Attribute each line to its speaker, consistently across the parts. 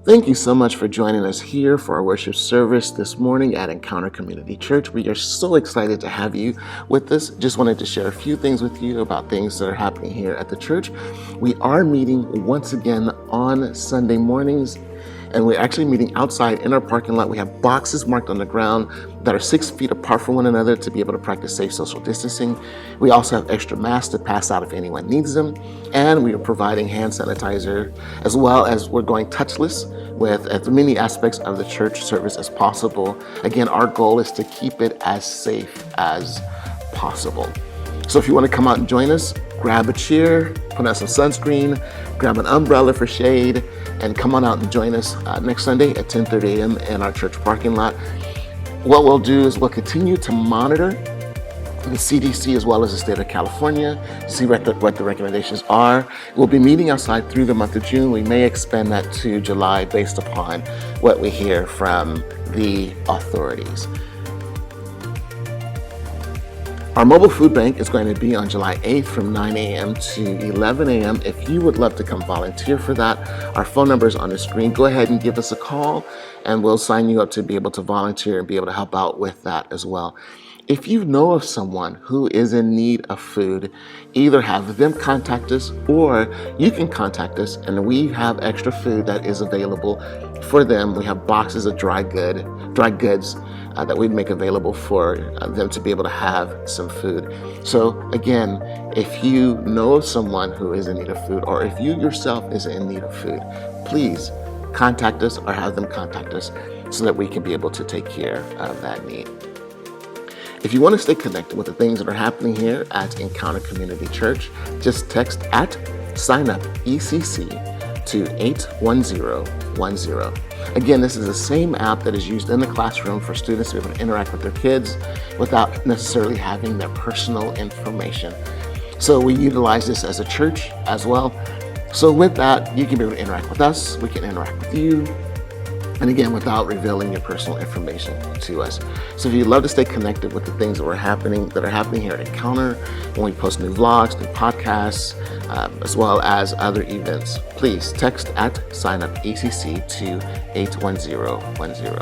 Speaker 1: Thank you so much for joining us here for our worship service this morning at Encounter Community Church. We are so excited to have you with us. Just wanted to share a few things with you about things that are happening here at the church. We are meeting once again on Sunday mornings, and we're actually meeting outside in our parking lot. We have boxes marked on the ground that are 6 feet apart from one another to be able to practice safe social distancing. We also have extra masks to pass out if anyone needs them. And we are providing hand sanitizer, as well as we're going touchless with as many aspects of the church service as possible. Again, our goal is to keep it as safe as possible. So if you want to come out and join us, grab a chair, put on some sunscreen, grab an umbrella for shade, and come on out and join us next Sunday at 10:30 a.m. in our church parking lot. What we'll do is we'll continue to monitor the CDC as well as the state of California, see what the recommendations are. We'll be meeting outside through the month of June. We may expand that to July based upon what we hear from the authorities. Our mobile food bank is going to be on July 8th from 9 a.m. to 11 a.m. If you would love to come volunteer for that, our phone number is on the screen. Go ahead and give us a call and we'll sign you up to be able to volunteer and be able to help out with that as well. If you know of someone who is in need of food, either have them contact us or you can contact us and we have extra food that is available for them. We have boxes of dry goods that we'd make available for them to be able to have some food. So again, if you know of someone who is in need of food, or if you yourself is in need of food, please contact us or have them contact us so that we can be able to take care of that need. If you want to stay connected with the things that are happening here at Encounter Community Church, just text at SignUpECC to 81010. Again, this is the same app that is used in the classroom for students to be able to interact with their kids without necessarily having their personal information. So we utilize this as a church as well. So with that, you can be able to interact with us, we can interact with you, and again, without revealing your personal information to us. So if you'd love to stay connected with the things that are happening here at Encounter, when we post new vlogs, new podcasts, as well as other events, please text at SignUpECC to 81010.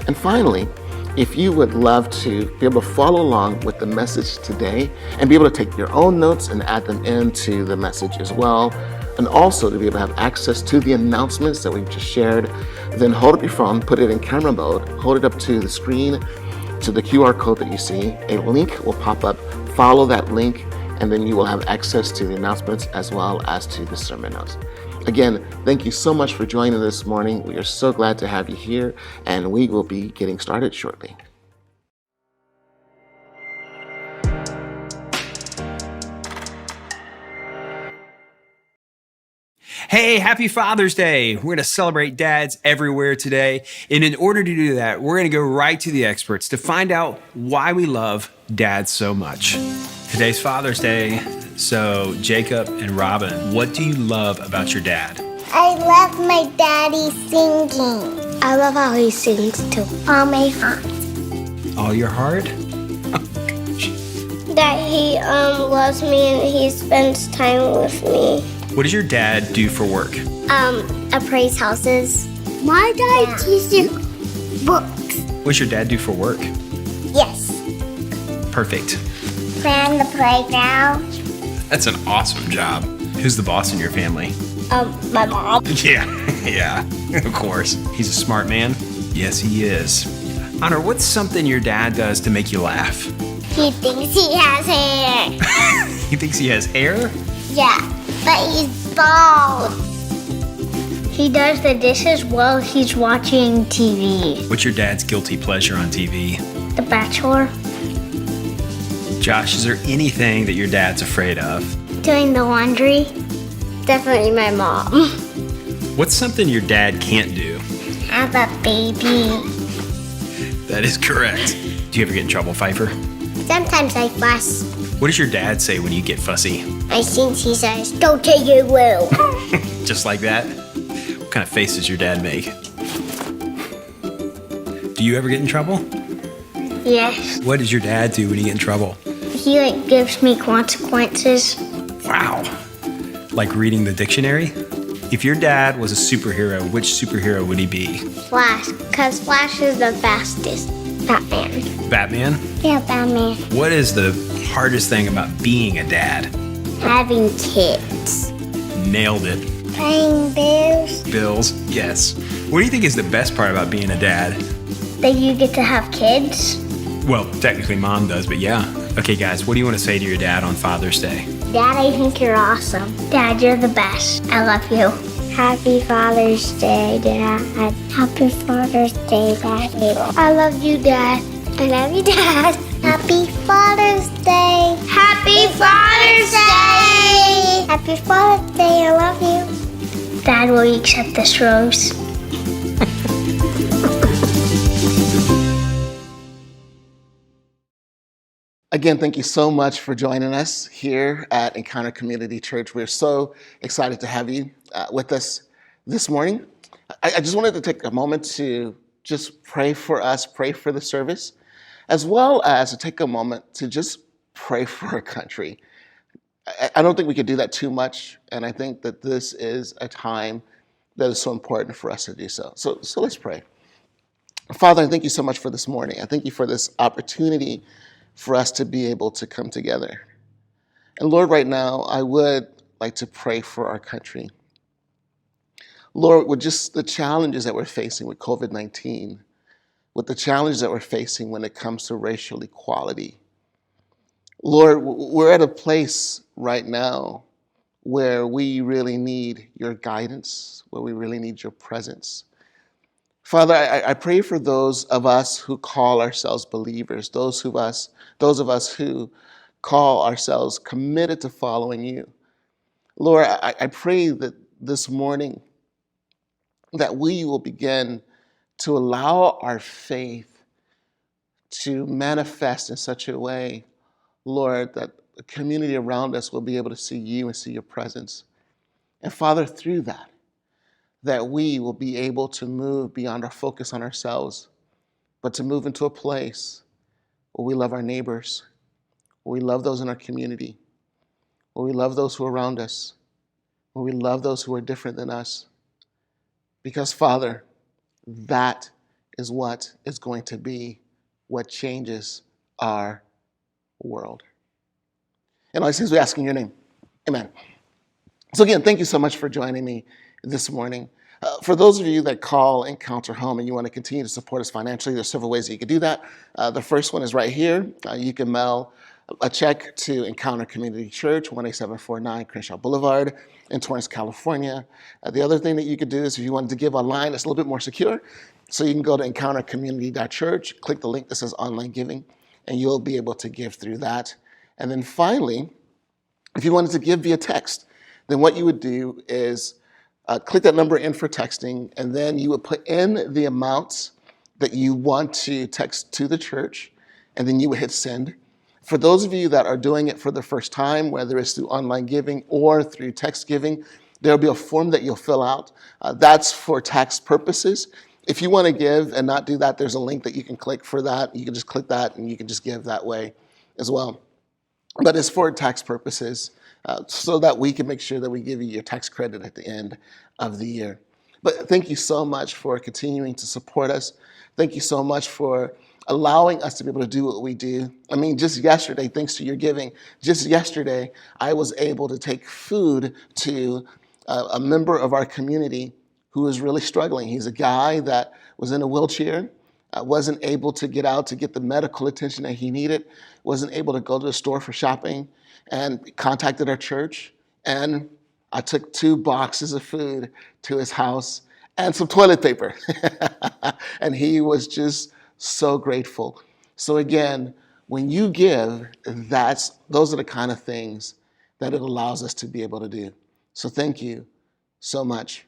Speaker 1: And finally, if you would love to be able to follow along with the message today and be able to take your own notes and add them into the message as well, and also to be able to have access to the announcements that we've just shared, then hold up your phone, put it in camera mode, hold it up to the screen, to the QR code that you see. A link will pop up, follow that link, and then you will have access to the announcements as well as to the sermon notes. Again, thank you so much for joining this morning. We are so glad to have you here, and we will be getting started shortly.
Speaker 2: Hey, happy Father's Day. We're going to celebrate dads everywhere today. And in order to do that, we're going to go right to the experts to find out why we love dads so much. Today's Father's Day. So, Jacob and Robin, what do you love about your dad?
Speaker 3: I love my daddy singing. I love how he sings to all my heart.
Speaker 2: All your heart?
Speaker 3: That he loves me and he spends time with me.
Speaker 2: What does your dad do for work?
Speaker 3: Appraise houses. My dad teaches books.
Speaker 2: What's your dad do for work?
Speaker 3: Yes.
Speaker 2: Perfect.
Speaker 3: Plan the playground.
Speaker 2: That's an awesome job. Who's the boss in your family?
Speaker 3: My mom.
Speaker 2: Yeah, of course. He's a smart man. Yes, he is. Honor, what's something your dad does to make you laugh?
Speaker 3: He thinks he has hair.
Speaker 2: He thinks he has hair?
Speaker 3: Yeah, but he's bald. He does the dishes while he's watching TV.
Speaker 2: What's your dad's guilty pleasure on TV?
Speaker 3: The Bachelor.
Speaker 2: Josh, is there anything that your dad's afraid of?
Speaker 3: Doing the laundry. Definitely my mom.
Speaker 2: What's something your dad can't do?
Speaker 3: Have a baby.
Speaker 2: That is correct. Do you ever get in trouble, Pfeiffer?
Speaker 3: Sometimes I fuss.
Speaker 2: What does your dad say when you get fussy?
Speaker 3: I think he says, "Don't take it well."
Speaker 2: Just like that? What kind of face does your dad make? Do you ever get in trouble?
Speaker 3: Yes.
Speaker 2: What does your dad do when you get in trouble?
Speaker 3: He gives me consequences.
Speaker 2: Wow. Like reading the dictionary? If your dad was a superhero, which superhero would he be?
Speaker 3: Flash, because Flash is the fastest. Batman.
Speaker 2: Batman?
Speaker 3: Yeah, Batman.
Speaker 2: What is the hardest thing about being a dad?
Speaker 3: Having kids.
Speaker 2: Nailed it.
Speaker 3: Paying bills.
Speaker 2: Bills, yes. What do you think is the best part about being a dad?
Speaker 3: That you get to have kids.
Speaker 2: Well, technically mom does, but yeah. Okay, guys, what do you want to say to your dad on Father's Day?
Speaker 3: Dad, I think you're awesome. Dad, you're the best. I love you. Happy Father's Day, Dad. Happy Father's Day, Daddy. I love you, Dad. I love you, Dad. Happy Father's Day. Happy Father's Day. Happy Father's Day. I love you. Dad, will you accept this rose?
Speaker 1: Again, thank you so much for joining us here at Encounter Community Church. We're so excited to have you with us this morning. I just wanted to take a moment to just pray for us, pray for the service, as well as to take a moment to just pray for our country. I don't think we could do that too much, and I think that this is a time that is so important for us to do so. So let's pray. Father, I thank you so much for this morning. I thank you for this opportunity for us to be able to come together. And Lord, right now, I would like to pray for our country. Lord, with just the challenges that we're facing with COVID-19, with the challenges that we're facing when it comes to racial equality, Lord, we're at a place right now where we really need your guidance, where we really need your presence. Father, I pray for those of us who call ourselves believers, those of us who call ourselves committed to following you. Lord, I pray that this morning that we will begin to allow our faith to manifest in such a way, Lord, that the community around us will be able to see you and see your presence. And Father, through that we will be able to move beyond our focus on ourselves, but to move into a place where we love our neighbors, where we love those in our community, where we love those who are around us, where we love those who are different than us. Because, Father, that is what is going to be what changes our world. And all these things we ask in your name. Amen. So again, thank you so much for joining me this morning. For those of you that call Encounter home and you want to continue to support us financially, there's several ways that you can do that. The first one is right here. You can mail a check to Encounter Community Church, 18749 Crenshaw Boulevard in Torrance, California. The other thing that you could do is if you wanted to give online, it's a little bit more secure. So you can go to encountercommunity.church, click the link that says online giving, and you'll be able to give through that. And then finally, if you wanted to give via text, then what you would do is click that number in for texting, and then you would put in the amounts that you want to text to the church, and then you would hit send. For those of you that are doing it for the first time, whether it's through online giving or through text giving, there'll be a form that you'll fill out. That's for tax purposes. If you want to give and not do that, there's a link that you can click for that. You can just click that and you can just give that way as well. But it's for tax purposes, so that we can make sure that we give you your tax credit at the end of the year. But thank you so much for continuing to support us. Thank you so much for allowing us to be able to do what we do. I mean, just yesterday, thanks to your giving, just yesterday, I was able to take food to a member of our community who is really struggling. He's a guy that was in a wheelchair, wasn't able to get out to get the medical attention that he needed, wasn't able to go to the store for shopping, and contacted our church. And I took 2 boxes of food to his house and some toilet paper. And he was just so grateful. So again, when you give, those are the kind of things that it allows us to be able to do. So thank you so much.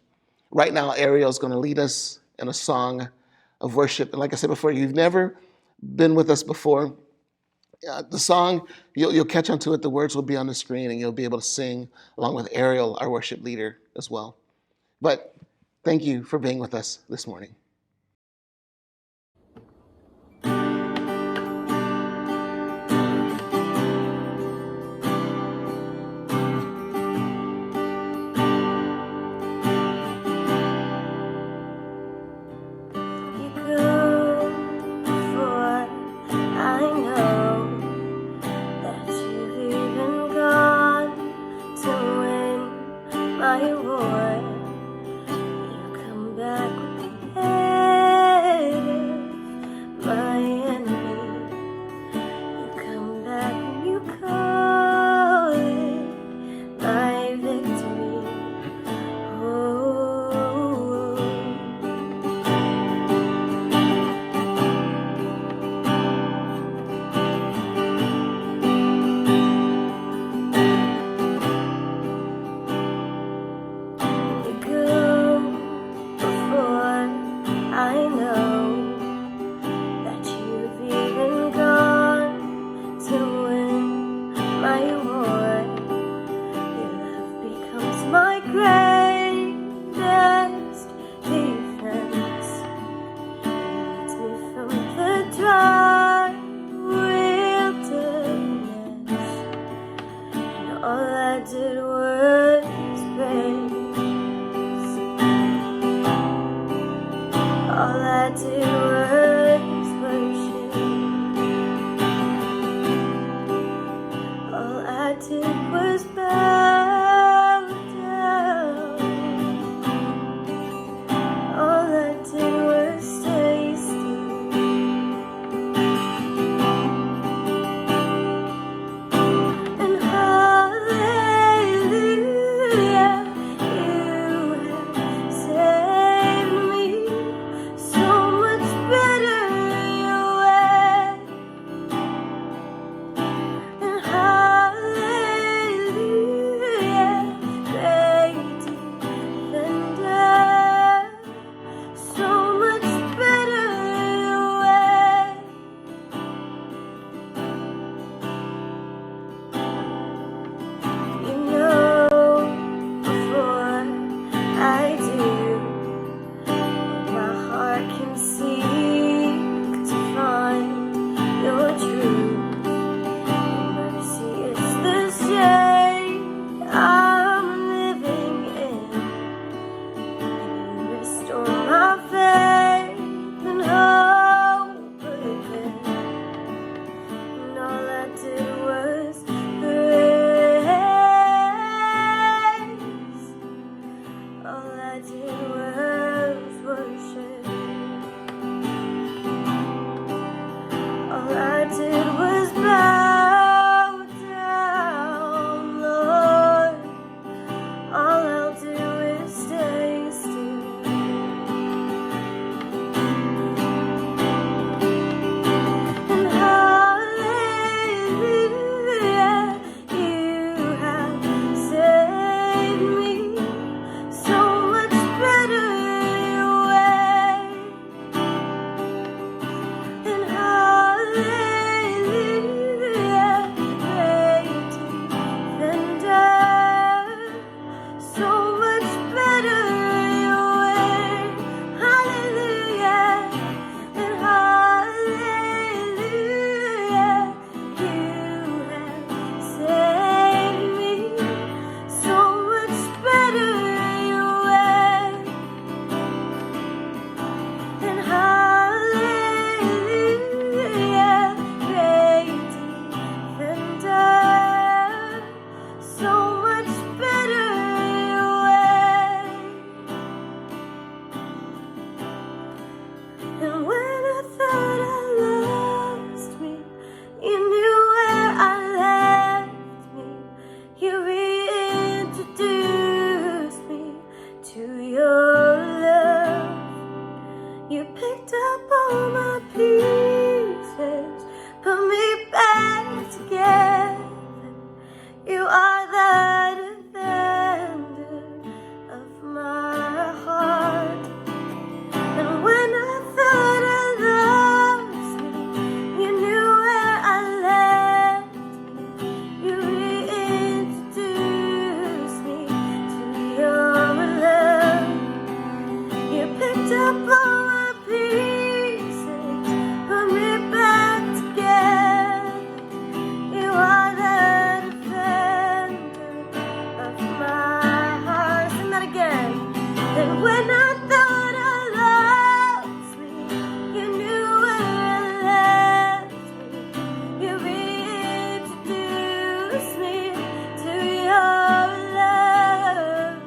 Speaker 1: Right now, Ariel's going to lead us in a song of worship. And like I said before, you've never been with us before. The song, you'll catch on to it. The words will be on the screen, and you'll be able to sing along with Ariel, our worship leader, as well. But thank you for being with us this morning.
Speaker 4: my reward. You come back with the head of my enemy. You come back and you call it my victory. You go before I know that you've even gone to win my war. Your love becomes my greatest defense. Leads me from the dry wilderness, and all I did was praise. All I did was worship. All I did was bow down. All I did was stay still. And hallelujah, you have saved me so much better your way. And hallelujah, great defender, so much better your way. You know before I do what my heart can seek to find your truth. Your mercy is the shade I'm living in. You restore my faith and hope again. And all I did was praise. All I did was worship. All I did was bow down, Lord. All I'll do is stay still. And hallelujah, you have saved me so much better your way. And hallelujah, great defender, so much better your way. Hallelujah, and hallelujah, you have saved me so much better your way. And hallelujah, great defender, so much better your way. And when I thought I lost me, you knew where I left me. You reintroduced me to your love. You picked up all my pieces, put me back together. You are the defender of my heart. And when I thought I lost me, you knew where I left me. You reintroduced me to your love. You picked up all my pieces, put me back together. You are the defender of my heart. Sing that again. And when I thought I lost me, you knew where I left me. You reintroduced me to your love.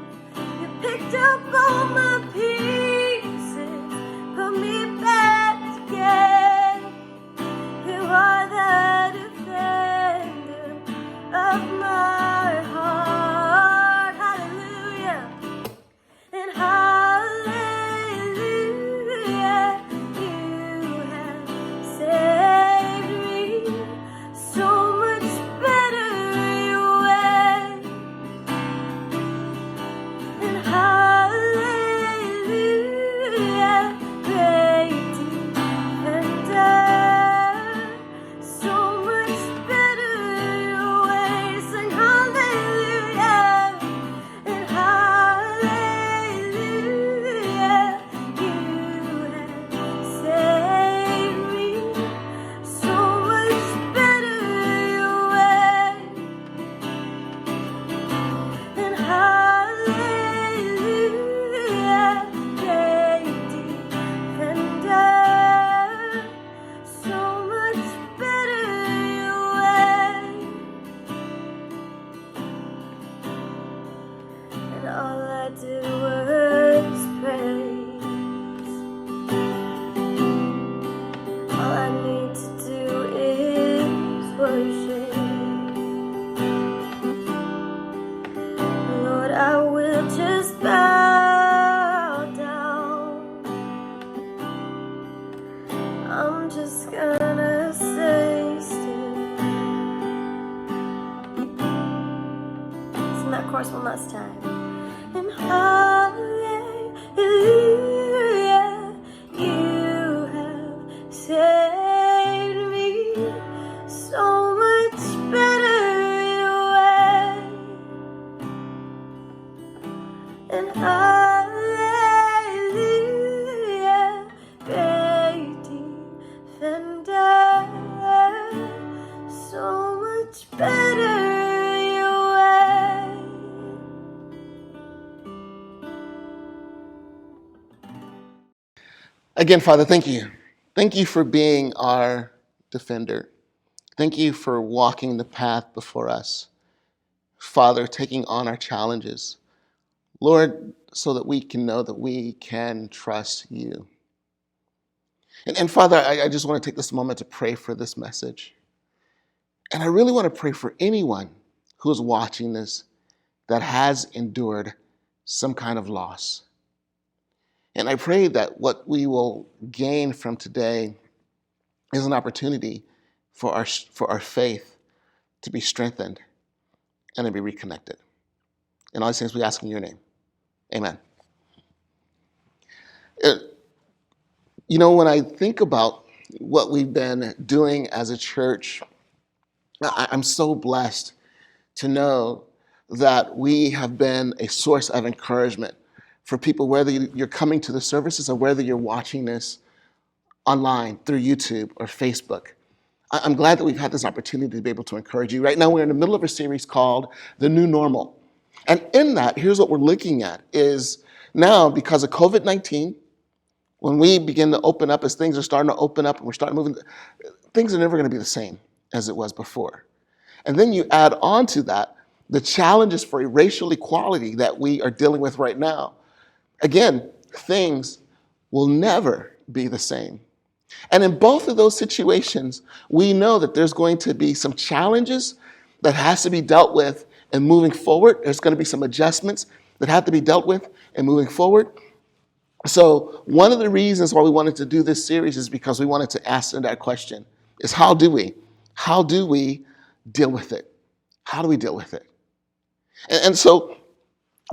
Speaker 4: And hallelujah, you have saved me so much better your way. And hallelujah, great defender, so much better your way.
Speaker 1: Again, Father, thank you. Thank you for being our defender. Thank you for walking the path before us. Father, taking on our challenges. Lord, so that we can know that we can trust you. And Father, I just want to take this moment to pray for this message. And I really want to pray for anyone who is watching this that has endured some kind of loss. And I pray that what we will gain from today is an opportunity for our faith to be strengthened and to be reconnected. And all these things we ask in your name. Amen. You know, when I think about what we've been doing as a church, I'm so blessed to know that we have been a source of encouragement for people, whether you're coming to the services or whether you're watching this online through YouTube or Facebook. I'm glad that we've had this opportunity to be able to encourage you. Right now, we're in the middle of a series called The New Normal. And in that, here's what we're looking at is now, because of COVID-19, when we begin to open up, as things are starting to open up and we're starting moving, things are never going to be the same as it was before. And then you add on to that the challenges for racial equality that we are dealing with right now. Again, things will never be the same. And in both of those situations, we know that there's going to be some challenges that has to be dealt with and moving forward. There's going to be some adjustments that have to be dealt with and moving forward. So one of the reasons why we wanted to do this series is because we wanted to ask that question, is how do we deal with it? How do we deal with it? And so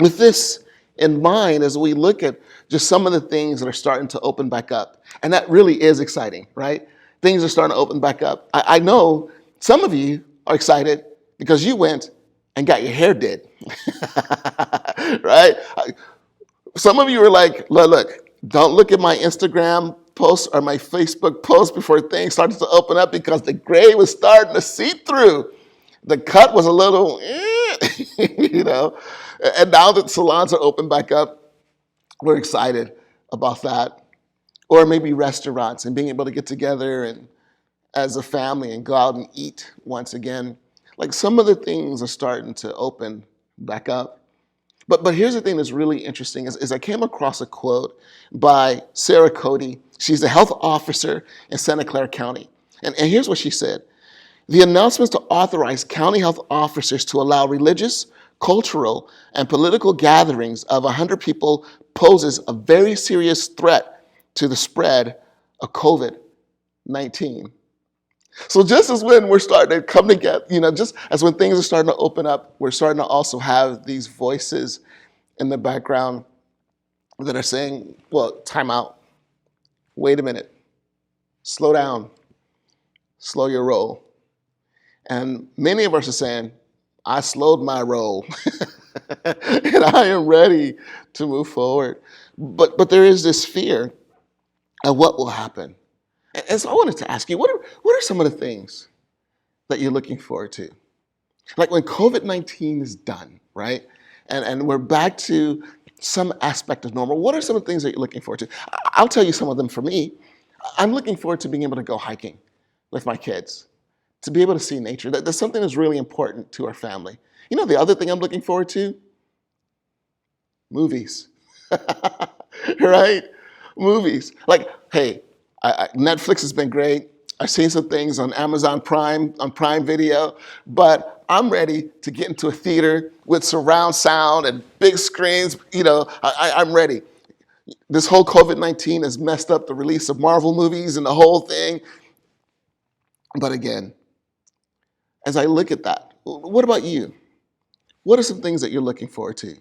Speaker 1: with this in mind, as we look at just some of the things that are starting to open back up, and that really is exciting, right? Things are starting to open back up. I know some of you are excited because you went and got your hair did, right? Some of you are like, look, don't look at my Instagram post or my Facebook post before things started to open up because the gray was starting to seep through. The cut was a little, you know. And now that salons are open back up, we're excited about that. Or maybe restaurants and being able to get together and as a family and go out and eat once again. Like some of the things are starting to open back up. But here's the thing that's really interesting is I came across a quote by Sarah Cody. She's the health officer in Santa Clara County. And here's what she said. The announcements to authorize county health officers to allow religious, cultural, and political gatherings of 100 people poses a very serious threat to the spread of COVID-19. So just as when we're starting to come together, you know, just as when things are starting to open up, we're starting to also have these voices in the background that are saying, well, time out. Wait a minute. Slow down. Slow your roll. And many of us are saying, I slowed my roll and I am ready to move forward. But there is this fear of what will happen. And so I wanted to ask you, what are some of the things that you're looking forward to? Like when COVID-19 is done, right? And we're back to some aspect of normal. What are some of the things that you're looking forward to? I'll tell you some of them for me. I'm looking forward to being able to go hiking with my kids, to be able to see nature. That's something that's really important to our family. You know the other thing I'm looking forward to? Movies, right? Movies. Like, hey, Netflix has been great. I've seen some things on Amazon Prime, on Prime Video, but I'm ready to get into a theater with surround sound and big screens. You know, I'm ready. This whole COVID-19 has messed up the release of Marvel movies and the whole thing. But again, as I look at that, what about you? What are some things that you're looking forward to?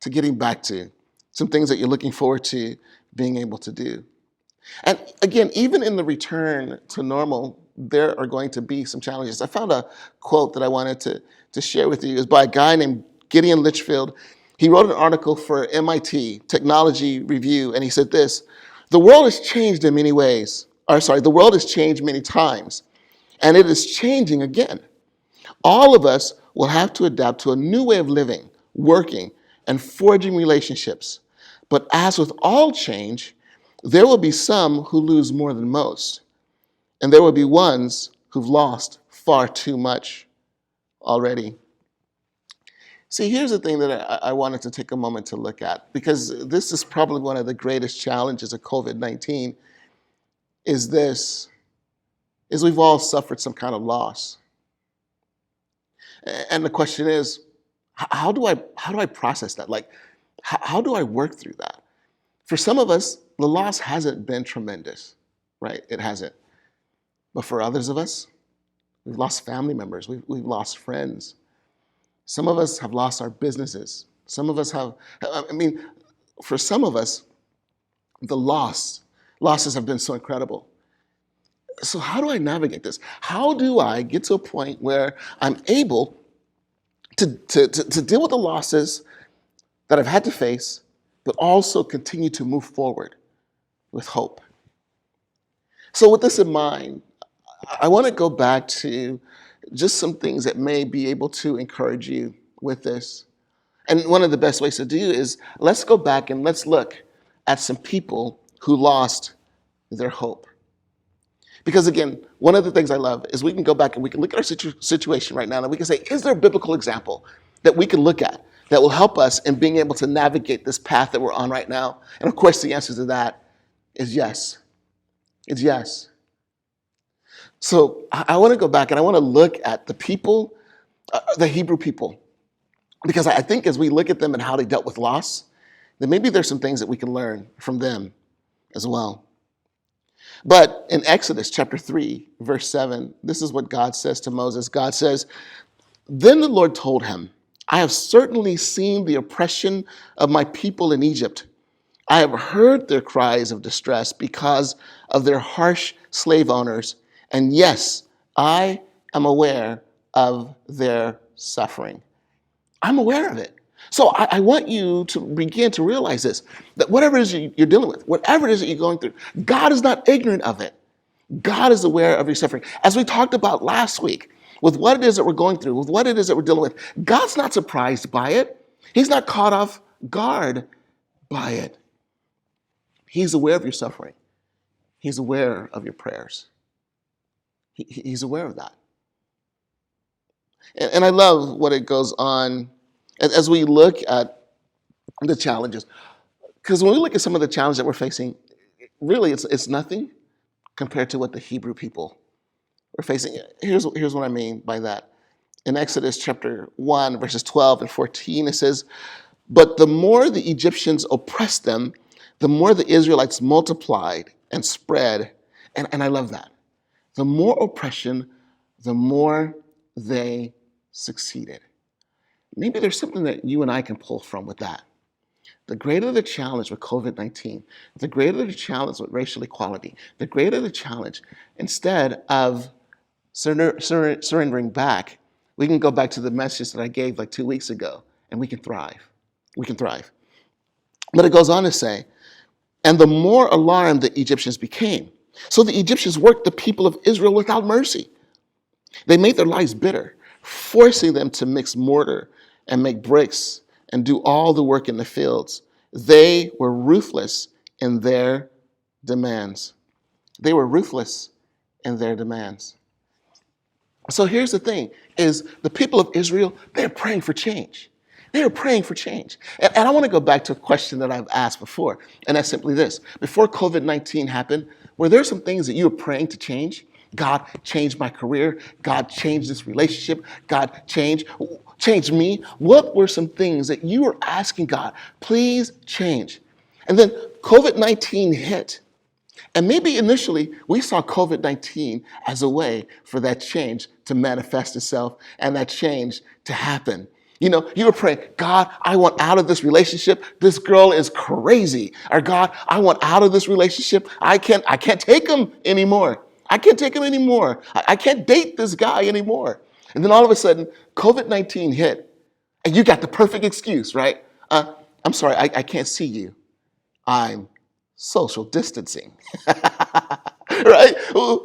Speaker 1: to getting back to, some things that you're looking forward to being able to do. And again, even in the return to normal, there are going to be some challenges. I found a quote that I wanted to share with you. It's by a guy named Gideon Litchfield. He wrote an article for MIT Technology Review, and he said this: "The world has changed in many ways. The world has changed many times, and it is changing again. All of us will have to adapt to a new way of living, working, and forging relationships. But as with all change, there will be some who lose more than most, and there will be ones who've lost far too much already." See, here's the thing that I wanted to take a moment to look at, because this is probably one of the greatest challenges of COVID-19, is we've all suffered some kind of loss. And the question is, how do I process that? Like, how do I work through that? For some of us, the loss hasn't been tremendous, right? It hasn't. But for others of us, we've lost family members, we've lost friends. Some of us have lost our businesses. Some of us for some of us, the losses have been so incredible. So how do I navigate this? How do I get to a point where I'm able to deal with the losses that I've had to face, but also continue to move forward with hope? So with this in mind, I want to go back to just some things that may be able to encourage you with this. And one of the best ways to do is, let's go back and let's look at some people who lost their hope. Because again, one of the things I love is we can go back and we can look at our situation right now and we can say, is there a biblical example that we can look at that will help us in being able to navigate this path that we're on right now? And of course, the answer to that is yes. It's yes. So I want to go back and I want to look at the people, the Hebrew people, because I think as we look at them and how they dealt with loss, then maybe there's some things that we can learn from them as well. But in Exodus chapter 3, verse 7, this is what God says to Moses. God says, "Then the Lord told him, I have certainly seen the oppression of my people in Egypt. I have heard their cries of distress because of their harsh slave owners. And yes, I am aware of their suffering." I'm aware of it. So I want you to begin to realize this, that whatever it is you're dealing with, whatever it is that you're going through, God is not ignorant of it. God is aware of your suffering. As we talked about last week, with what it is that we're going through, with what it is that we're dealing with, God's not surprised by it. He's not caught off guard by it. He's aware of your suffering. He's aware of your prayers. He's aware of that. And I love what it goes on as we look at the challenges. Because when we look at some of the challenges that we're facing, really it's nothing compared to what the Hebrew people were facing. Here's what I mean by that. In Exodus chapter 1, verses 12 and 14, it says, "But the more the Egyptians oppressed them, the more the Israelites multiplied and spread." And I love that. The more oppression, the more they succeeded. Maybe there's something that you and I can pull from with that. The greater the challenge with COVID-19, the greater the challenge with racial equality, the greater the challenge, instead of surrendering back, we can go back to the message that I gave like 2 weeks ago, and we can thrive. We can thrive. But it goes on to say, "And the more alarmed the Egyptians became. So the Egyptians worked the people of Israel without mercy. They made their lives bitter, forcing them to mix mortar and make bricks and do all the work in the fields. They were ruthless in their demands." They were ruthless in their demands. So here's the thing, is the people of Israel, they're praying for change. They are praying for change. And I want to go back to a question that I've asked before, and that's simply this. Before COVID-19 happened, were there some things that you were praying to change? God, change my career. God, change this relationship. God, change me. What were some things that you were asking God, please change? And then COVID-19 hit. And maybe initially we saw COVID-19 as a way for that change to manifest itself and that change to happen. You know, you were praying, God, I want out of this relationship. This girl is crazy. Or God, I want out of this relationship. I can't take him anymore. I can't take him anymore. I can't date this guy anymore. And then all of a sudden, COVID-19 hit. And you got the perfect excuse, right? I'm sorry, I can't see you. I'm social distancing. Right?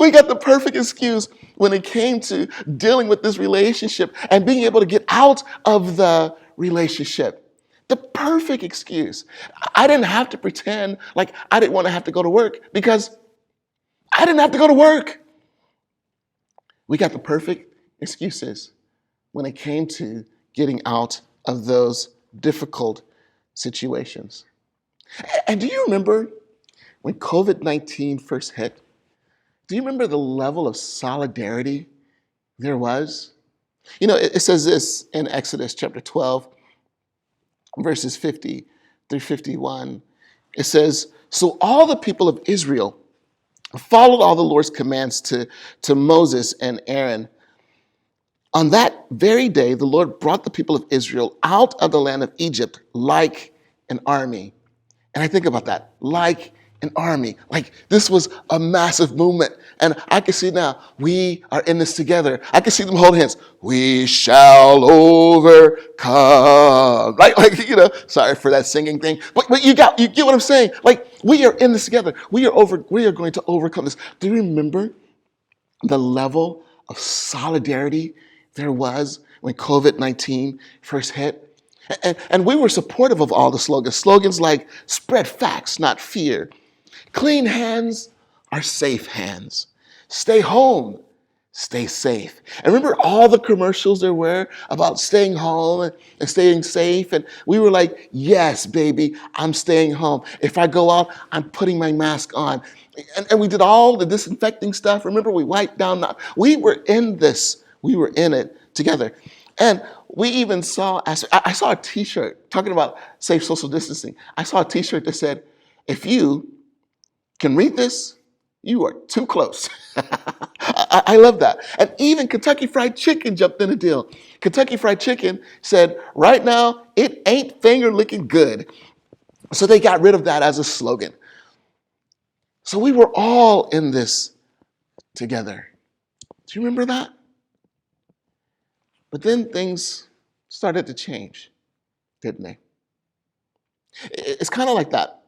Speaker 1: We got the perfect excuse when it came to dealing with this relationship and being able to get out of the relationship. The perfect excuse. I didn't have to pretend like I didn't want to have to go to work because I didn't have to go to work. We got the perfect excuses when it came to getting out of those difficult situations. And do you remember when COVID-19 first hit? Do you remember the level of solidarity there was? You know, it says this in Exodus chapter 12, verses 50 through 51. It says, so all the people of Israel followed all the Lord's commands to Moses and Aaron. On that very day, the Lord brought the people of Israel out of the land of Egypt like an army. And I think about that, like an army. Like this was a massive movement. And I can see now, we are in this together. I can see them holding hands. We shall overcome. Like, you know, sorry for that singing thing. But you get what I'm saying. Like we are in this together. We are going to overcome this. Do you remember the level of solidarity there was when COVID-19 first hit? And we were supportive of all the slogans. Slogans like spread facts, not fear. Clean hands are safe hands. Stay home, stay safe. And remember all the commercials there were about staying home and staying safe? And we were like, yes, baby, I'm staying home. If I go out, I'm putting my mask on. And we did all the disinfecting stuff. Remember, we wiped down. We were in this. We were in it together. And we even saw, I saw a t-shirt talking about safe social distancing. I saw a t-shirt that said, if you can read this, you are too close. I love that. And even Kentucky Fried Chicken jumped in the deal. Kentucky Fried Chicken said, right now, it ain't finger licking good. So they got rid of that as a slogan. So we were all in this together. Do you remember that? But then things started to change, didn't they? It's kind of like that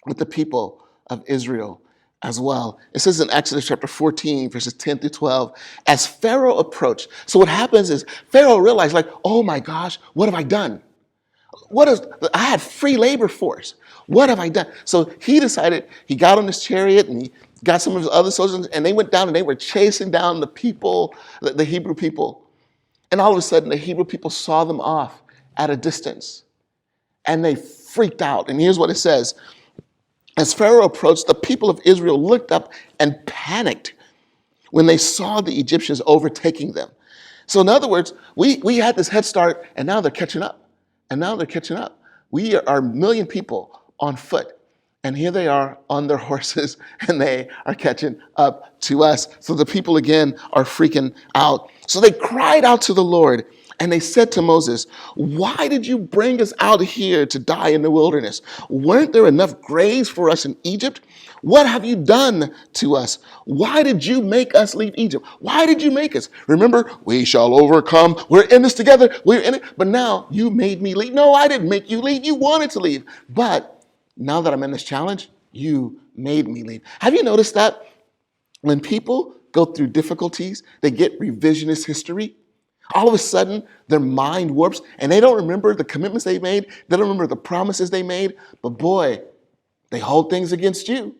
Speaker 1: with the people of Israel as well. It says in Exodus chapter 14, verses 10 through 12, as Pharaoh approached. So what happens is Pharaoh realized, like, oh my gosh, what have I done? I had free labor force. What have I done? So he decided, he got on his chariot and he got some of his other soldiers and they went down and they were chasing down the people, the Hebrew people. And all of a sudden, the Hebrew people saw them off at a distance. And they freaked out. And here's what it says. As Pharaoh approached, the people of Israel looked up and panicked when they saw the Egyptians overtaking them. So in other words, we had this head start, and now they're catching up. And now they're catching up. We are a million people on foot. And here they are on their horses, and they are catching up to us. So the people again are freaking out. So they cried out to the Lord, and they said to Moses, why did you bring us out here to die in the wilderness? Weren't there enough graves for us in Egypt? What have you done to us? Why did you make us leave Egypt? Why did you make us? Remember, we shall overcome. We're in this together. We're in it. But now you made me leave. No, I didn't make you leave. You wanted to leave. But now that I'm in this challenge, you made me leave. Have you noticed that when people go through difficulties, they get revisionist history? All of a sudden, their mind warps and they don't remember the commitments they made. They don't remember the promises they made. But boy, they hold things against you.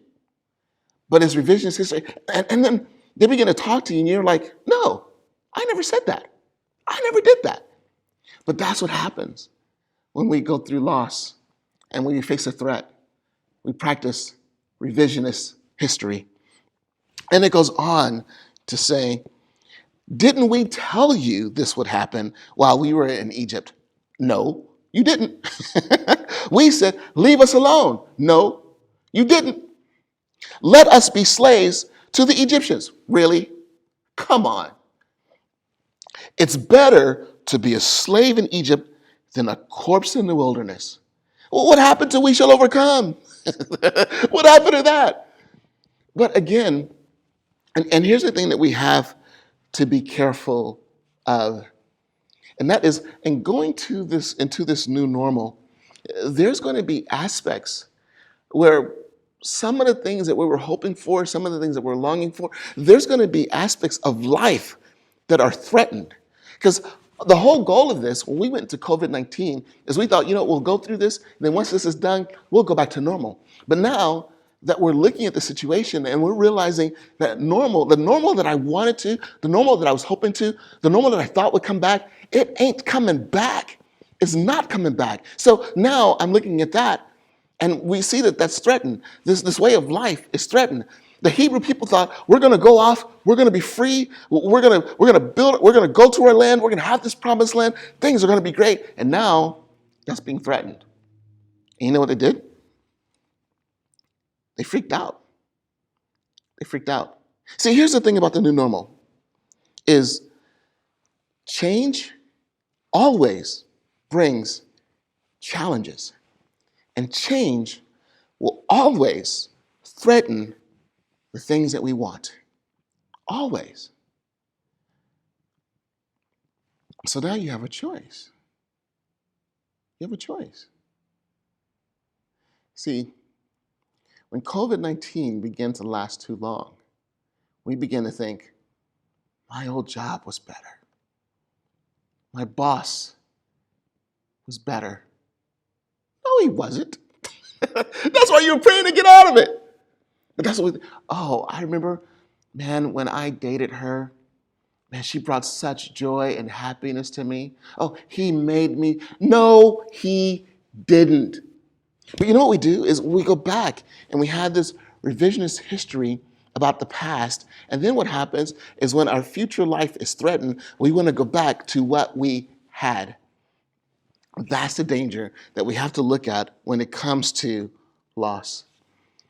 Speaker 1: But it's revisionist history. And then they begin to talk to you and you're like, no, I never said that. I never did that. But that's what happens when we go through loss. And when you face a threat, we practice revisionist history. And it goes on to say, didn't we tell you this would happen while we were in Egypt? No, you didn't. We said, leave us alone. No, you didn't. Let us be slaves to the Egyptians. Really? Come on. It's better to be a slave in Egypt than a corpse in the wilderness. Well, what happened to we shall overcome? What happened to that? But again, and here's the thing that we have to be careful of, and that is, in going into this new normal, there's going to be aspects where some of the things that we were hoping for, some of the things that we're longing for, there's going to be aspects of life that are threatened. Because the whole goal of this, when we went to COVID-19, is we thought, we'll go through this, and then once this is done, we'll go back to normal. But now that we're looking at the situation and we're realizing that the normal that I wanted to, the normal that I was hoping to, the normal that I thought would come back, it ain't coming back. It's not coming back. So now I'm looking at that, and we see that that's threatened. This way of life is threatened. The Hebrew people thought, we're going to go off, we're going to be free, we're going to build, we're going to go to our land, we're going to have this promised land, things are going to be great. And now that's being threatened. And you know what they did? They freaked out. They freaked out. See, here's the thing about the new normal, is change always brings challenges. And change will always threaten the things that we want. Always. So now you have a choice. You have a choice. See, when COVID-19 began to last too long, we began to think, my old job was better. My boss was better. No, he wasn't. That's why you were praying to get out of it. But that's what I remember, man, when I dated her, man, she brought such joy and happiness to me. Oh, he made me. No, he didn't. But you know what we do is we go back and we have this revisionist history about the past. And then what happens is when our future life is threatened, we want to go back to what we had. That's the danger that we have to look at when it comes to loss.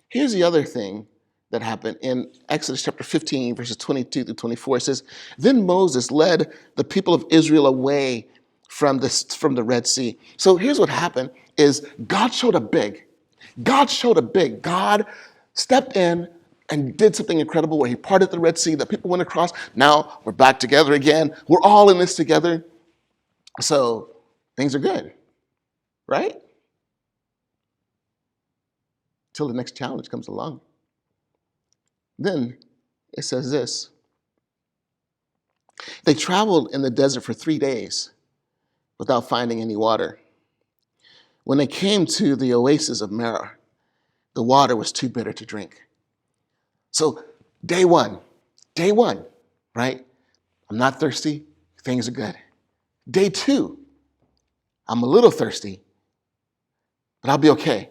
Speaker 1: Here's the other thing that happened in Exodus chapter 15, verses 22 through 24. It says, then Moses led the people of Israel away from the Red Sea. So here's what happened is God showed up big. God stepped in and did something incredible where he parted the Red Sea, the people went across. Now we're back together again. We're all in this together. So things are good, right? Till the next challenge comes along. Then it says this. They traveled in the desert for 3 days without finding any water. When they came to the oasis of Marah, the water was too bitter to drink. So day one, right? I'm not thirsty, things are good. Day two, I'm a little thirsty, but I'll be okay.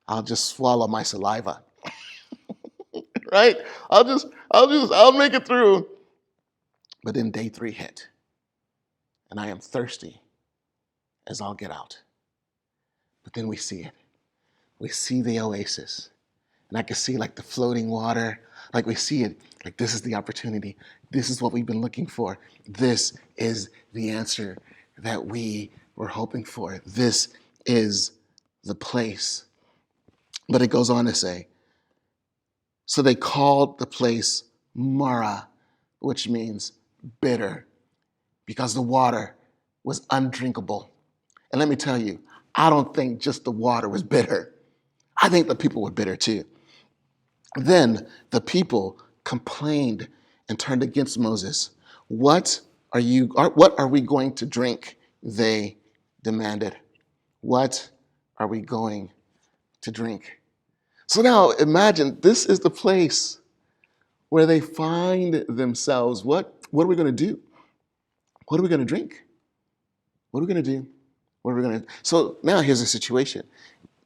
Speaker 1: I'll just swallow my saliva. Right? I'll make it through. But then day three hit, and I am thirsty as I'll get out. But then we see it. We see the oasis, and I can see like the floating water, like we see it, like this is the opportunity. This is what we've been looking for. This is the answer that we were hoping for. This is the place. But it goes on to say, so they called the place Marah, which means bitter, because the water was undrinkable. And let me tell you, I don't think just the water was bitter. I think the people were bitter too. Then the people complained and turned against Moses. What are we going to drink? They demanded. What are we going to drink? So now imagine this is the place where they find themselves. What are we going to do? What are we going to drink? What are we going to do? What are we going to? So now here's the situation.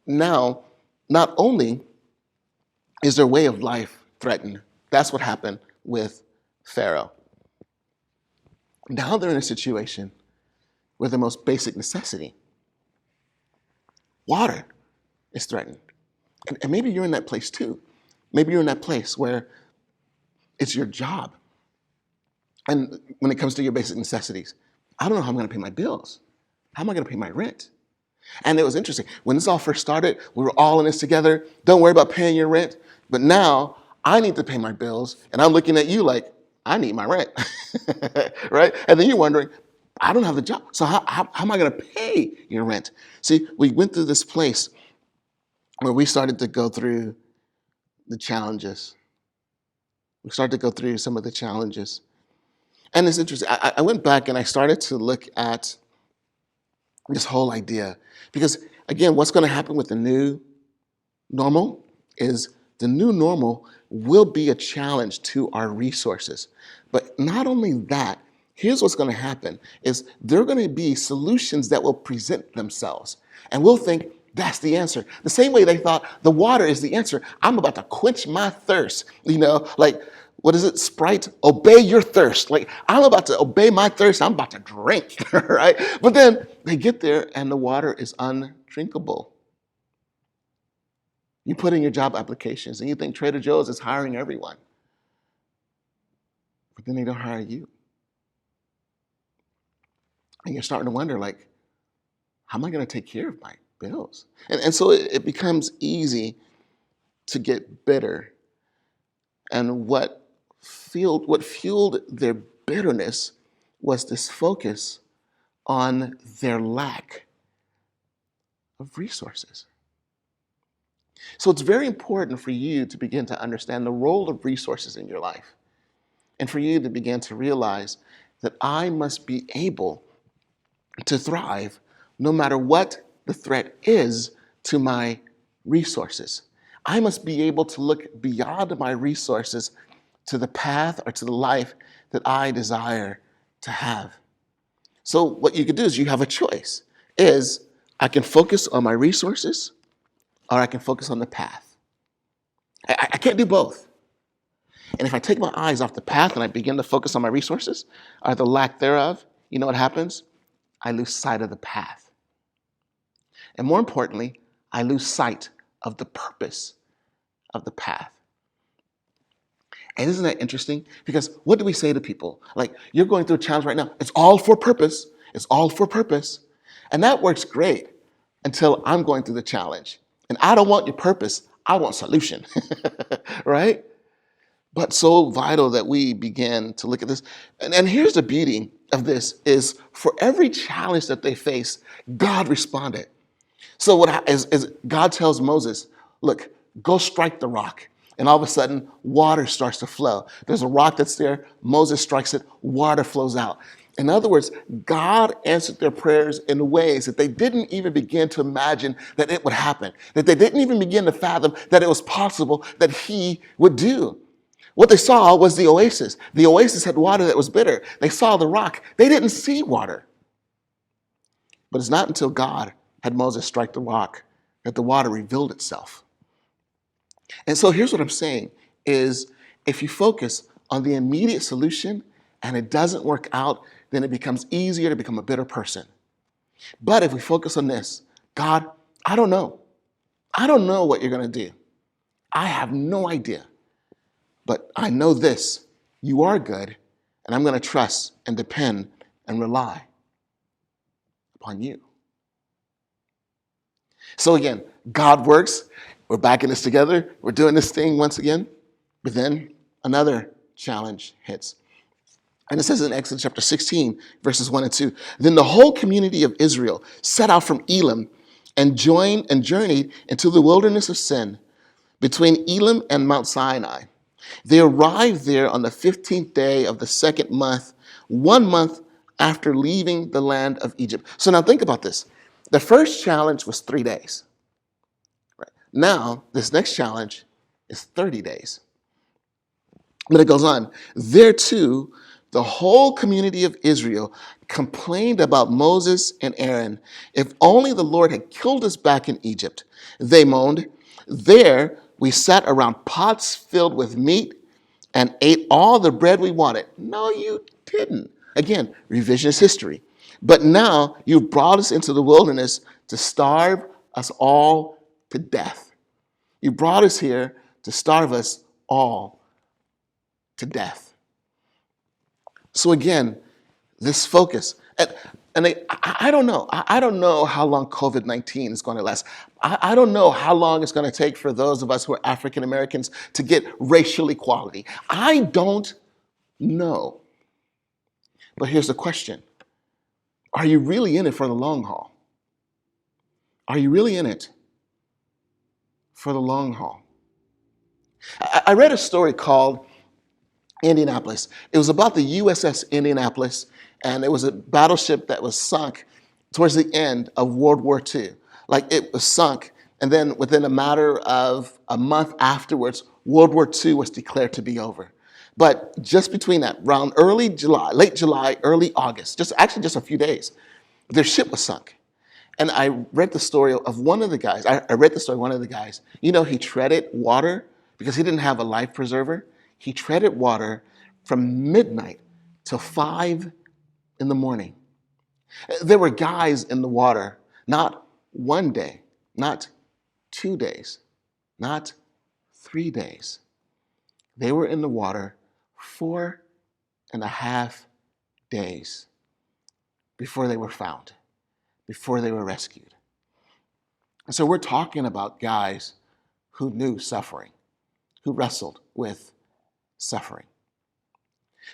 Speaker 1: Now, not only is their way of life threatened, that's what happened with Pharaoh. Now they're in a situation where the most basic necessity, water, is threatened. And maybe you're in that place too. Maybe you're in that place where it's your job. And when it comes to your basic necessities, I don't know how I'm going to pay my bills. How am I going to pay my rent? And it was interesting. When this all first started, we were all in this together. Don't worry about paying your rent. But now I need to pay my bills. And I'm looking at you like, I need my rent. Right? And then you're wondering, I don't have the job. So how am I going to pay your rent? See, we went through this place where we started to go through the challenges. We started to go through some of the challenges. And it's interesting. I went back and I started to look at this whole idea. Because again, what's going to happen with the new normal is the new normal will be a challenge to our resources. But not only that, here's what's going to happen is there are going to be solutions that will present themselves. And we'll think that's the answer. The same way they thought the water is the answer. I'm about to quench my thirst. Like, what is it? Sprite, obey your thirst. Like, I'm about to obey my thirst. I'm about to drink, right? But then they get there and the water is undrinkable. You put in your job applications and you think Trader Joe's is hiring everyone. But then they don't hire you. And you're starting to wonder, like, how am I going to take care of my bills? And so it becomes easy to get bitter. And what fueled their bitterness was this focus on their lack of resources. So it's very important for you to begin to understand the role of resources in your life. And for you to begin to realize that I must be able to thrive no matter what the threat is to my resources. I must be able to look beyond my resources to the path or to the life that I desire to have. So what you could do is you have a choice. Is I can focus on my resources or I can focus on the path. I can't do both. And if I take my eyes off the path and I begin to focus on my resources or the lack thereof, you know what happens? I lose sight of the path. And more importantly, I lose sight of the purpose of the path. And isn't that interesting? Because what do we say to people? Like, you're going through a challenge right now. It's all for purpose. It's all for purpose. And that works great until I'm going through the challenge. And I don't want your purpose. I want solution. Right? But so vital that we begin to look at this. And here's the beauty of this is for every challenge that they face, God responded. So as God tells Moses, look, go strike the rock. And all of a sudden, water starts to flow. There's a rock that's there. Moses strikes it. Water flows out. In other words, God answered their prayers in ways that they didn't even begin to imagine that it would happen, that they didn't even begin to fathom that it was possible that he would do. What they saw was the oasis. The oasis had water that was bitter. They saw the rock. They didn't see water. But it's not until God had Moses strike the rock that the water revealed itself. And so here's what I'm saying is if you focus on the immediate solution and it doesn't work out, then it becomes easier to become a bitter person. But if we focus on this, God, I don't know. I don't know what you're going to do. I have no idea. But I know this, you are good, and I'm going to trust and depend and rely upon you. So again, God works. We're back in this together. We're doing this thing once again. But then another challenge hits. And it says in Exodus chapter 16, verses 1 and 2, then the whole community of Israel set out from Elim and journeyed into the wilderness of Sin between Elim and Mount Sinai. They arrived there on the 15th day of the second month, 1 month after leaving the land of Egypt. So now think about this. The first challenge was 3 days. Right. Now, this next challenge is 30 days. But it goes on. There too, the whole community of Israel complained about Moses and Aaron. If only the Lord had killed us back in Egypt. They moaned. There we sat around pots filled with meat and ate all the bread we wanted. No, you didn't. Again, revisionist history. But now you've brought us into the wilderness to starve us all to death. You brought us here to starve us all to death. So again, this focus. And, I don't know. I don't know how long COVID-19 is going to last. I don't know how long it's going to take for those of us who are African Americans to get racial equality. I don't know. But here's the question. Are you really in it for the long haul? Are you really in it for the long haul? I read a story called Indianapolis. It was about the USS Indianapolis, and it was a battleship that was sunk towards the end of World War II. Like, it was sunk, and then within a matter of a month afterwards, World War II was declared to be over. But just between that, around late July, early August, just a few days, their ship was sunk. And I read the story of one of the guys. I read the story of one of the guys. You know, he treaded water because he didn't have a life preserver. He treaded water from midnight till 5 in the morning. There were guys in the water, not 1 day, not 2 days, not 3 days. They were in the water 4.5 days before they were found, before they were rescued. And so we're talking about guys who knew suffering, who wrestled with suffering.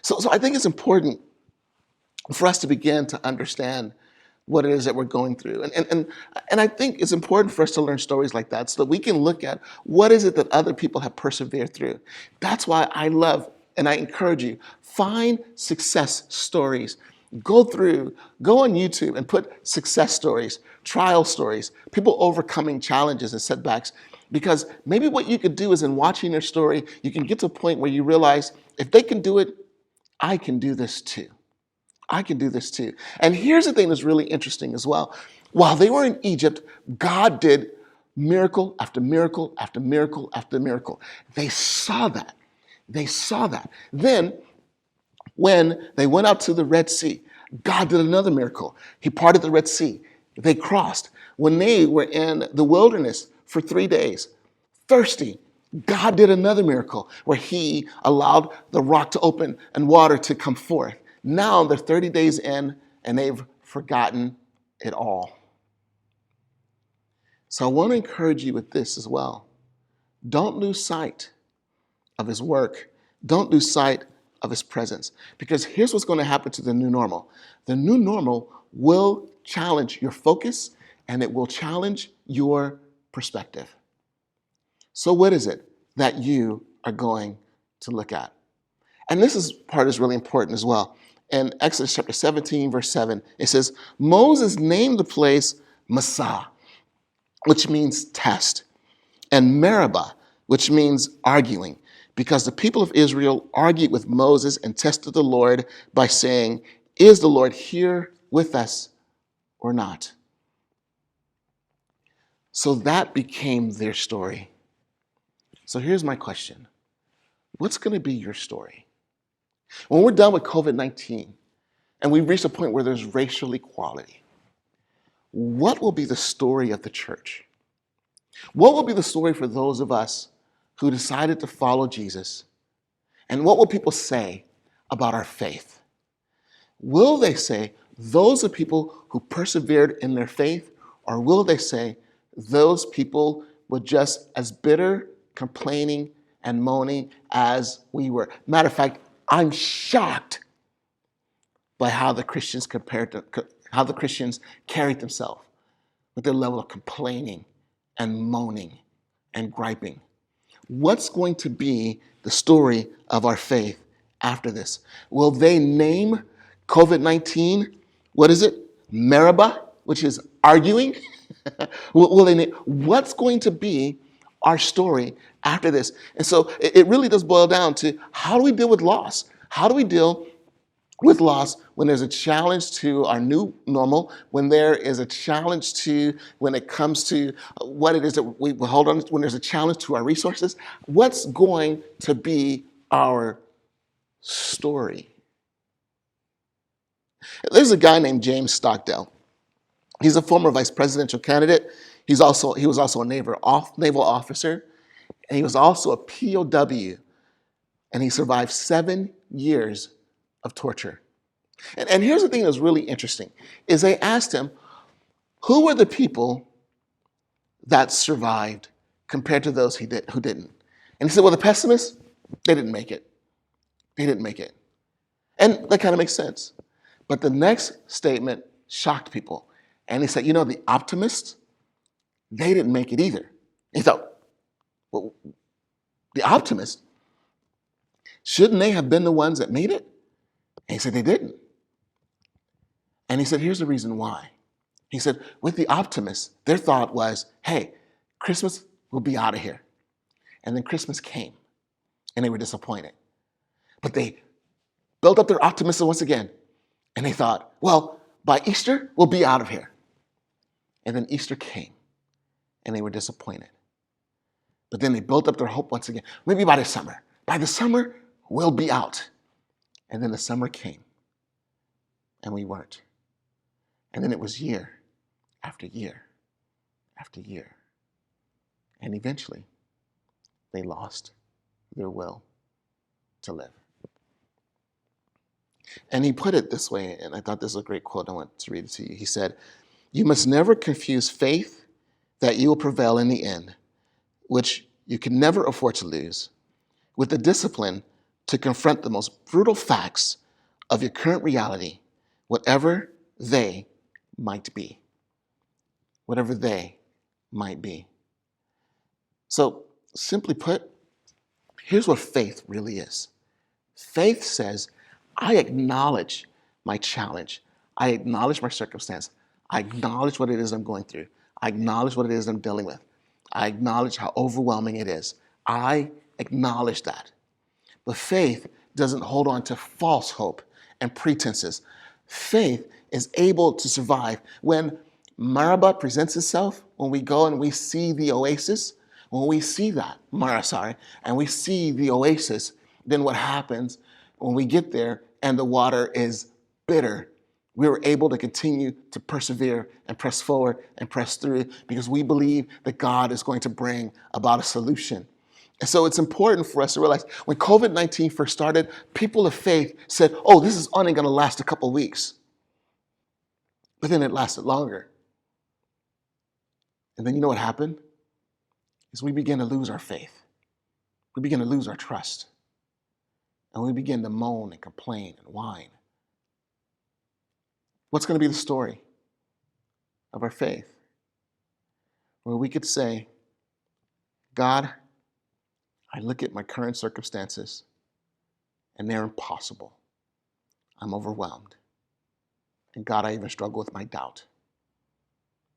Speaker 1: So I think it's important for us to begin to understand what it is that we're going through. And I think it's important for us to learn stories like that so that we can look at what is it that other people have persevered through. That's why I love and I encourage you, find success stories. Go on YouTube and put success stories, trial stories, people overcoming challenges and setbacks. Because maybe what you could do is in watching their story, you can get to a point where you realize if they can do it, I can do this too. I can do this too. And here's the thing that's really interesting as well. While they were in Egypt, God did miracle after miracle after miracle after miracle. They saw that. They saw that. Then, when they went out to the Red Sea, God did another miracle. He parted the Red Sea. They crossed. When they were in the wilderness for 3 days, thirsty, God did another miracle where he allowed the rock to open and water to come forth. Now they're 30 days in and they've forgotten it all. So I want to encourage you with this as well. Don't lose sight of his work. Don't lose sight of his presence. Because here's what's going to happen to the new normal. The new normal will challenge your focus and it will challenge your perspective. So what is it that you are going to look at? And this part is really important as well. In Exodus chapter 17, verse 7, it says, Moses named the place Massah, which means test, and Meribah, which means arguing, because the people of Israel argued with Moses and tested the Lord by saying, is the Lord here with us or not? So that became their story. So here's my question. What's going to be your story? When we're done with COVID-19 and we've reached a point where there's racial equality, what will be the story of the church? What will be the story for those of us who decided to follow Jesus? And what will people say about our faith? Will they say those are people who persevered in their faith, or will they say those people were just as bitter, complaining, and moaning as we were? Matter of fact, I'm shocked by how the Christians carried themselves with their level of complaining and moaning and griping. What's going to be the story of our faith after this? Will they name COVID-19, what is it? Meribah, which is arguing? Will they name, what's going to be our story after this? And so it really does boil down to, how do we deal with loss? How do we deal with loss when there's a challenge to our new normal, when there is a challenge to, when it comes to what it is that we hold on, when there's a challenge to our resources? What's going to be our story? There's a guy named James Stockdale. He's a former vice presidential candidate. He was also a naval officer, and he was also a POW, and he survived 7 years of torture. And here's the thing that's really interesting, is they asked him, who were the people that survived compared to those who didn't? And he said, well, the pessimists, they didn't make it. They didn't make it. And that kind of makes sense. But the next statement shocked people. And he said, the optimists, they didn't make it either. He thought, well, the optimists, shouldn't they have been the ones that made it? And he said, they didn't. And he said, here's the reason why. He said, with the optimists, their thought was, hey, Christmas will be out of here. And then Christmas came, and they were disappointed. But they built up their optimism once again, and they thought, well, by Easter, we'll be out of here. And then Easter came, and they were disappointed. But then they built up their hope once again. Maybe by the summer. By the summer, we'll be out. And then the summer came, and we weren't. And then it was year after year after year. And eventually, they lost their will to live. And he put it this way, and I thought this was a great quote. I want to read it to you. He said, you must never confuse faith that you will prevail in the end, which you can never afford to lose, with the discipline to confront the most brutal facts of your current reality, whatever they might be. Whatever they might be. So, simply put, here's what faith really is. Faith says, I acknowledge my challenge. I acknowledge my circumstance. I acknowledge what it is I'm going through. I acknowledge what it is I'm dealing with. I acknowledge how overwhelming it is. I acknowledge that. But faith doesn't hold on to false hope and pretenses. Faith is able to survive. When Maraba presents itself, when we go and we see the oasis, when we see that, and we see the oasis, then what happens when we get there and the water is bitter? We were able to continue to persevere and press forward and press through because we believe that God is going to bring about a solution. And so it's important for us to realize when COVID-19 first started, people of faith said, oh, this is only going to last a couple weeks. But then it lasted longer. And then you know what happened? Is we began to lose our faith. We began to lose our trust. And we began to moan and complain and whine. What's going to be the story of our faith? Where we could say, God, I look at my current circumstances and they're impossible. I'm overwhelmed. And God, I even struggle with my doubt.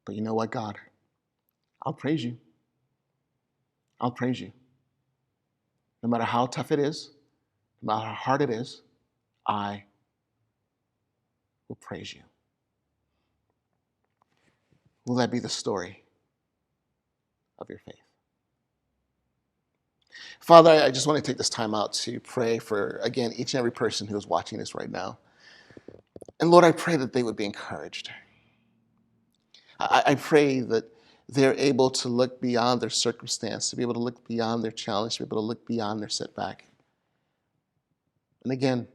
Speaker 1: But you know what, God? I'll praise you. I'll praise you. No matter how tough it is, no matter how hard it is, I will praise you. Will that be the story of your faith? Father, I just want to take this time out to pray for, again, each and every person who is watching this right now. And Lord, I pray that they would be encouraged. I pray that they're able to look beyond their circumstance, to be able to look beyond their challenge, to be able to look beyond their setback. And again,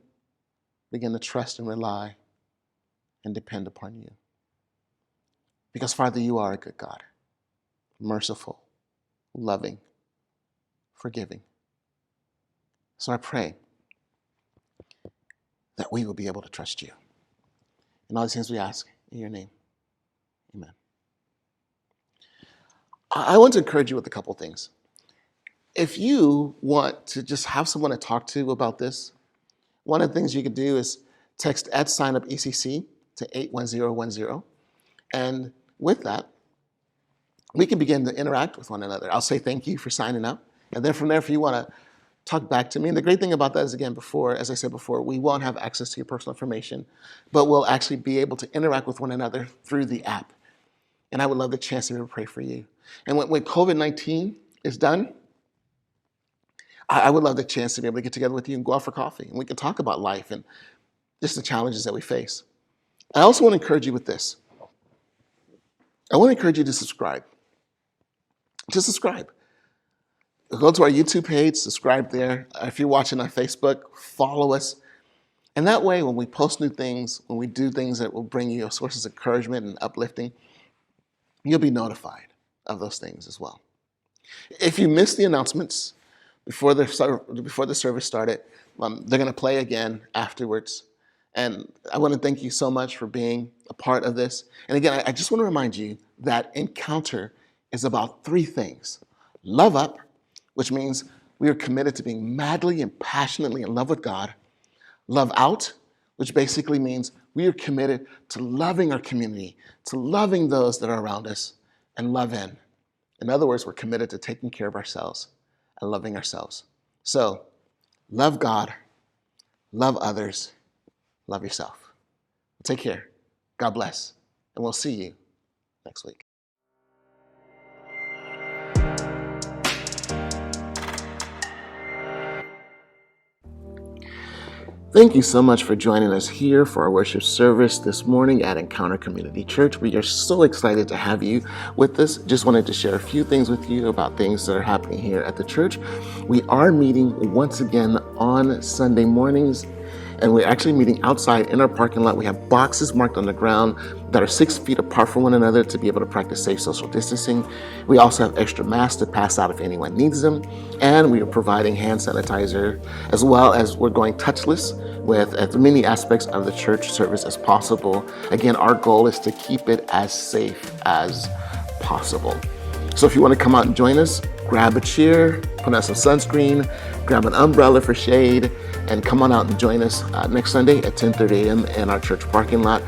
Speaker 1: begin to trust and rely and depend upon you. Because, Father, you are a good God, merciful, loving, forgiving. So I pray that we will be able to trust you. And all these things we ask in your name. Amen. I want to encourage you with a couple things. If you want to just have someone to talk to about this, one of the things you could do is text @SignUpECC to 81010. And with that, we can begin to interact with one another. I'll say thank you for signing up. And then from there, if you want to talk back to me. And the great thing about that is, again, as I said before, we won't have access to your personal information, but we'll actually be able to interact with one another through the app. And I would love the chance to be able to pray for you. And when COVID-19 is done, I would love the chance to be able to get together with you and go out for coffee. And we can talk about life and just the challenges that we face. I also want to encourage you with this. I want to encourage you to subscribe. Just subscribe. Go to our YouTube page, subscribe there. If you're watching on Facebook, follow us. And that way, when we post new things, when we do things that will bring you sources of encouragement and uplifting, you'll be notified of those things as well. If you missed the announcements before the service started, they're going to play again afterwards. And I want to thank you so much for being a part of this. And again, I just want to remind you that Encounter is about three things. Love up, which means we are committed to being madly and passionately in love with God. Love out, which basically means we are committed to loving our community, to loving those that are around us, and love in. In other words, we're committed to taking care of ourselves and loving ourselves. So, love God, love others, love yourself. Take care. God bless. And we'll see you next week. Thank you so much for joining us here for our worship service this morning at Encounter Community Church. We are so excited to have you with us. Just wanted to share a few things with you about things that are happening here at the church. We are meeting once again on Sunday mornings, and we're actually meeting outside in our parking lot. We have boxes marked on the ground that are 6 feet apart from one another to be able to practice safe social distancing. We also have extra masks to pass out if anyone needs them. And we are providing hand sanitizer, as well as we're going touchless with as many aspects of the church service as possible. Again, our goal is to keep it as safe as possible. So if you want to come out and join us, grab a chair, put on some sunscreen, grab an umbrella for shade, and come on out and join us next Sunday at 10:30 a.m. in our church parking lot.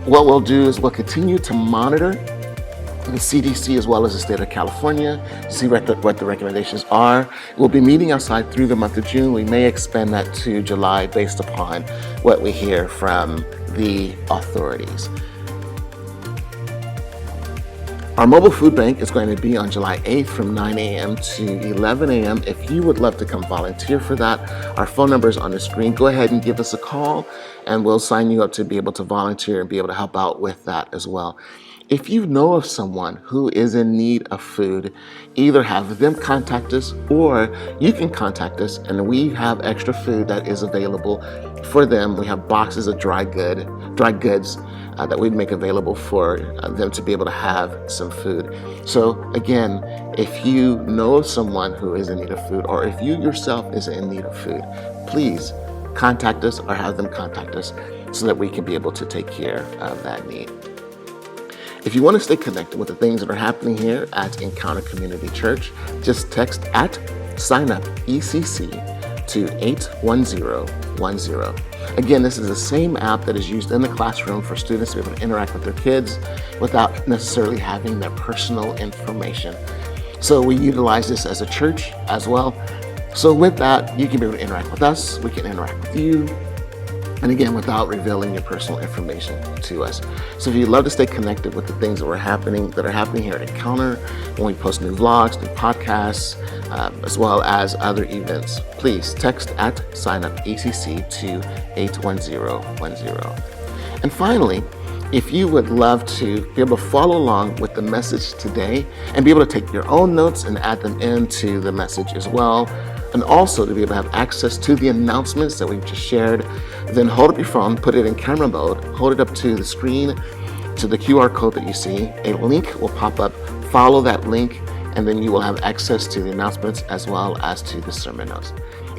Speaker 1: What we'll do is we'll continue to monitor the CDC as well as the state of California, see what the recommendations are. We'll be meeting outside through the month of June. We may expand that to July based upon what we hear from the authorities. Our mobile food bank is going to be on July 8th from 9 a.m. to 11 a.m. If you would love to come volunteer for that, our phone number is on the screen. Go ahead and give us a call and we'll sign you up to be able to volunteer and be able to help out with that as well. If you know of someone who is in need of food, either have them contact us or you can contact us and we have extra food that is available for them. We have boxes of dry goods that we make available for them to be able to have some food. So again, if you know of someone who is in need of food or if you yourself is in need of food, please contact us or have them contact us so that we can be able to take care of that need. If you want to stay connected with the things that are happening here at Encounter Community Church, just text @SignUpECC to 81010. Again, this is the same app that is used in the classroom for students to be able to interact with their kids without necessarily having their personal information. So we utilize this as a church as well. So with that, you can be able to interact with us, we can interact with you, and again, without revealing your personal information to us. So if you'd love to stay connected with the things that are happening here at Encounter, when we post new vlogs, new podcasts, as well as other events, please text @SignUpECC to 81010. And finally, if you would love to be able to follow along with the message today and be able to take your own notes and add them into the message as well, and also to be able to have access to the announcements that we've just shared, then hold up your phone, put it in camera mode, hold it up to the screen, to the QR code that you see. A link will pop up, follow that link, and then you will have access to the announcements as well as to the sermon notes.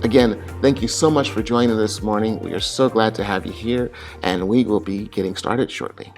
Speaker 1: Again, thank you so much for joining this morning. We are so glad to have you here, and we will be getting started shortly.